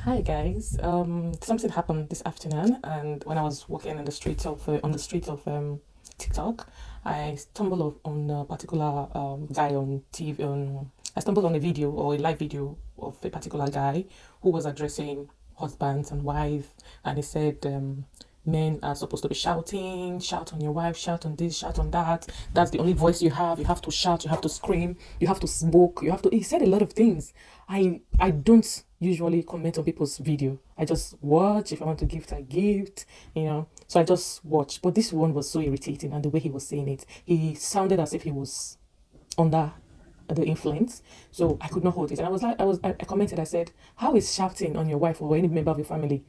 Hi guys. Something happened this afternoon, and when I was walking in the streets of on the street of TikTok, I stumbled on a particular guy on TV. I stumbled on a video or a live video of a particular guy who was addressing husbands and wives, and he said men are supposed to be shouting, shout on your wife, shout on this, shout on that. That's the only voice you have. You have to shout, you have to scream, you have to smoke, you have to. He said a lot of things. I don't usually comment on people's video. I just watch. If I want to gift, I gift. So I just watch. But this one was so irritating, and the way he was saying it, he sounded as if he was under the influence. So I could not hold it. And I commented, I said, how is shouting on your wife or any member of your family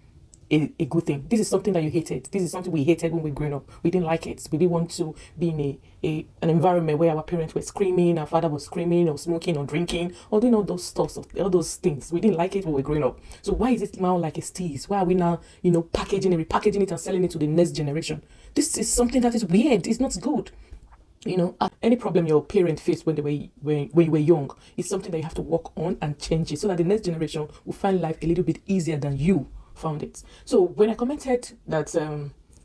a good thing? This is something that you hated. This is something we hated when we were growing up. We didn't like it. We didn't want to be in an environment where our parents were screaming, our father was screaming or smoking or drinking or doing all those stuff, all those things. We didn't like it when we were growing up. So why is it now like a tease? Why are we now, repackaging it and selling it to the next generation? This is something that is weird. It's not good. Any problem your parent faced when you were young is something that you have to work on and change it so that the next generation will find life a little bit easier than you found it. So when I commented that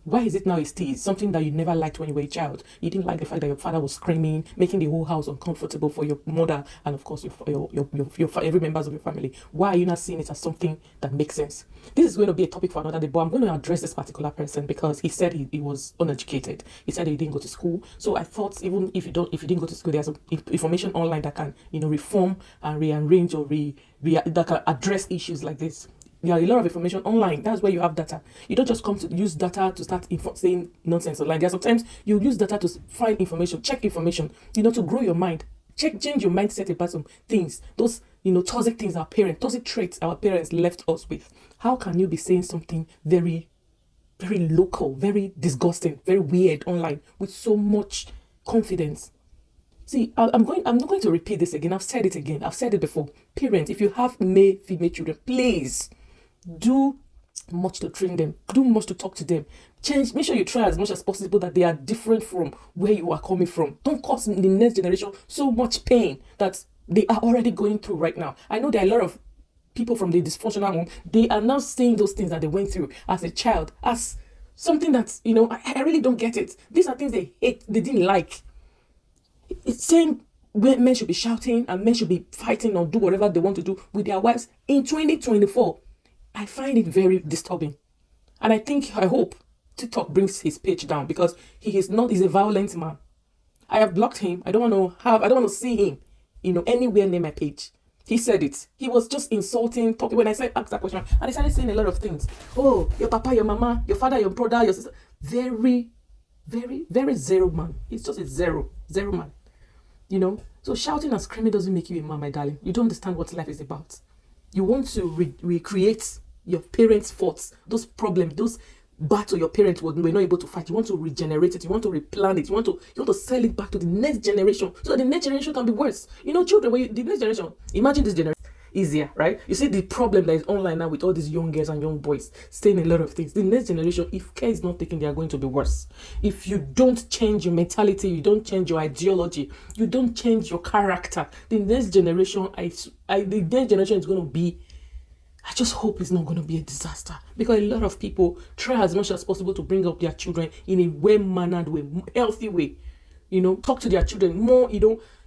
why is it now a tease? Something that you never liked when you were a child. You didn't like the fact that your father was screaming, making the whole house uncomfortable for your mother and of course your every members of your family. Why are you not seeing it as something that makes sense? This is going to be a topic for another day, but I'm going to address this particular person because he said he was uneducated. He said he didn't go to school. So I thought even if you didn't go to school, there's some information online that can reform and rearrange or that can address issues like this. There are a lot of information online. That's where you have data. You don't just come to use data to start saying nonsense online. There are sometimes you use data to find information, check information, to grow your mind. Change your mindset about some things. Those, toxic things toxic traits our parents left us with. How can you be saying something very, very local, very disgusting, very weird online with so much confidence? See, I'm not going to repeat this again. I've said it again. I've said it before. Parents, if you have male, female children, please do much to train them, do much to talk to them, make sure you try as much as possible that they are different from where you are coming from. Don't cause the next generation so much pain that they are already going through right now. I know there are a lot of people from the dysfunctional home. They are now saying those things that they went through as a child as something that I really don't get it. These are things they hate, they didn't like. It's saying men should be shouting and men should be fighting or do whatever they want to do with their wives in 2024. I find it very disturbing. And I hope TikTok brings his page down because he's a violent man. I have blocked him. I don't want to see him, anywhere near my page. He said it. He was just insulting, talking when asked that question. And he started saying a lot of things. Oh, your papa, your mama, your father, your brother, your sister. Very, very, very zero man. It's just a zero man. So shouting and screaming doesn't make you a man, my darling. You don't understand what life is about. You want to recreate your parents' faults, those problems, those battles your parents were not able to fight. You want to regenerate it. You want to replan it. You want to sell it back to the next generation so that the next generation can be worse. Children, the next generation, imagine this generation easier, right? You see the problem that is online now with all these young girls and young boys saying a lot of things. The next generation, if care is not taken, they are going to be worse. If you don't change your mentality, you don't change your ideology, you don't change your character, the next generation, the next generation is going to be, I just hope it's not going to be a disaster because a lot of people try as much as possible to bring up their children in a well-mannered way, healthy way. Talk to their children more,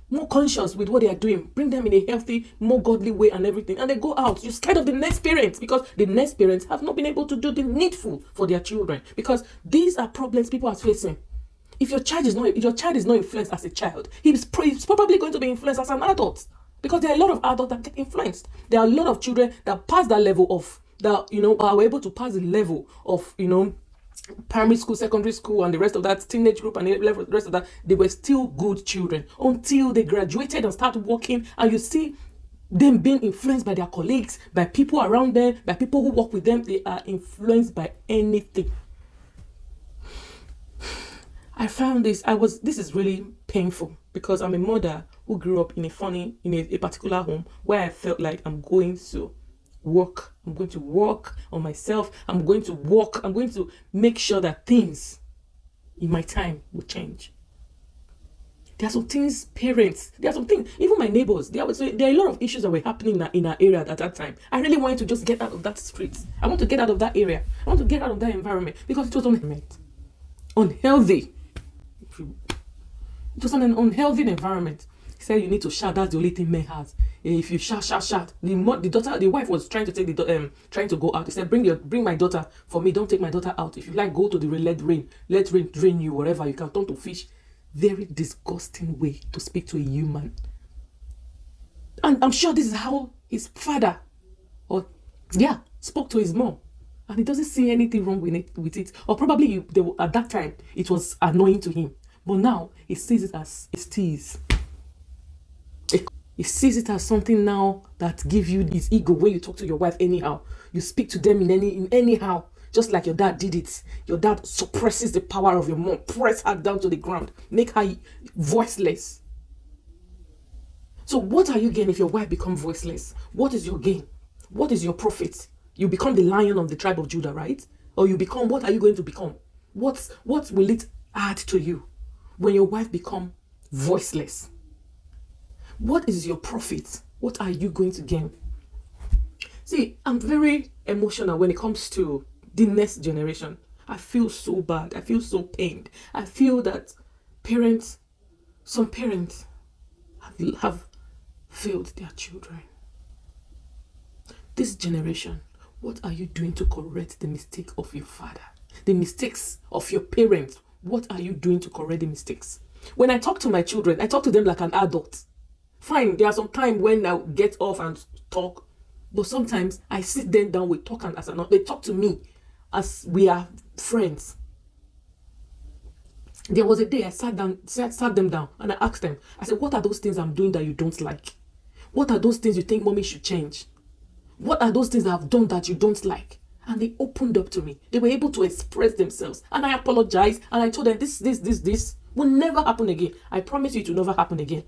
more conscious with what they are doing. Bring them in a healthy, more godly way and everything. And they go out. You're scared of the next parents because the next parents have not been able to do the needful for their children because these are problems people are facing. If your child is not influenced as a child, he's probably going to be influenced as an adult. Because there are a lot of adults that get influenced. There are a lot of children that pass that level of, that, are able to pass the level of, primary school, secondary school, and the rest of that, teenage group, and the rest of that. They were still good children until they graduated and started working. And you see them being influenced by their colleagues, by people around them, by people who work with them. They are influenced by anything. I found this is really painful because I'm a mother who grew up in a particular home where I felt like I'm going to work on myself. I'm going to make sure that things in my time will change. There are some things, parents, there are some things, even my neighbors, there are a lot of issues that were happening in our area at that time. I really wanted to just get out of that street. I want to get out of that area. I want to get out of that environment because it was unhealthy. It was an unhealthy environment. He said you need to shout. That's the only thing men has. If you shout. The wife was trying to take trying to go out. He said, bring my daughter for me. Don't take my daughter out. If you like, go to the rain. Let rain drain you wherever you can turn to fish. Very disgusting way to speak to a human. And I'm sure this is how his father, spoke to his mom. And he doesn't see anything wrong with it. Or probably at that time, it was annoying to him. But now, he sees it as a tease. He sees it as something now that gives you his ego when you talk to your wife anyhow. You speak to them in anyhow. Just like your dad did it. Your dad suppresses the power of your mom. Press her down to the ground. Make her voiceless. So what are you getting if your wife becomes voiceless? What is your gain? What is your profit? You become the lion of the tribe of Judah, right? Or you become, what are you going to become? What will it add to you when your wife becomes voiceless? What is your profit? What are you going to gain? See, I'm very emotional when it comes to the next generation. I feel so bad. I feel so pained. I feel that some parents have failed their children. This generation, what are you doing to correct the mistake of your father? The mistakes of your parents. What are you doing to correct the mistakes? When I talk to my children, I talk to them like an adult. Fine, there are some times when I get off and talk, but sometimes I sit them down, we talk, and they talk to me as we are friends. There was a day I sat them down and I asked them, I said, what are those things I'm doing that you don't like? What are those things you think mommy should change? What are those things I've done that you don't like? And they opened up to me. They were able to express themselves. And I apologized and I told them this will never happen again. I promise you it will never happen again.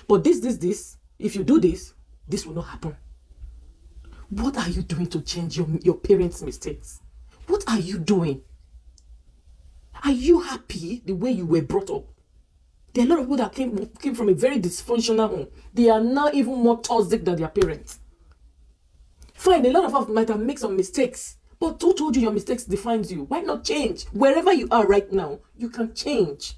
But this, if you do this will not happen. What are you doing to change your parents' mistakes? What are you doing? Are you happy the way you were brought up? There are a lot of people that came from a very dysfunctional home. They are now even more toxic than their parents. Fine, a lot of us might have made some mistakes. But who told you your mistakes defines you? Why not change? Wherever you are right now, you can change.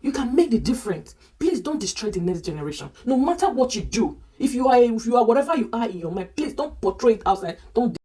You can make the difference. Please don't destroy the next generation. No matter what you do, if you are whatever you are in your mind, please don't portray it outside. Don't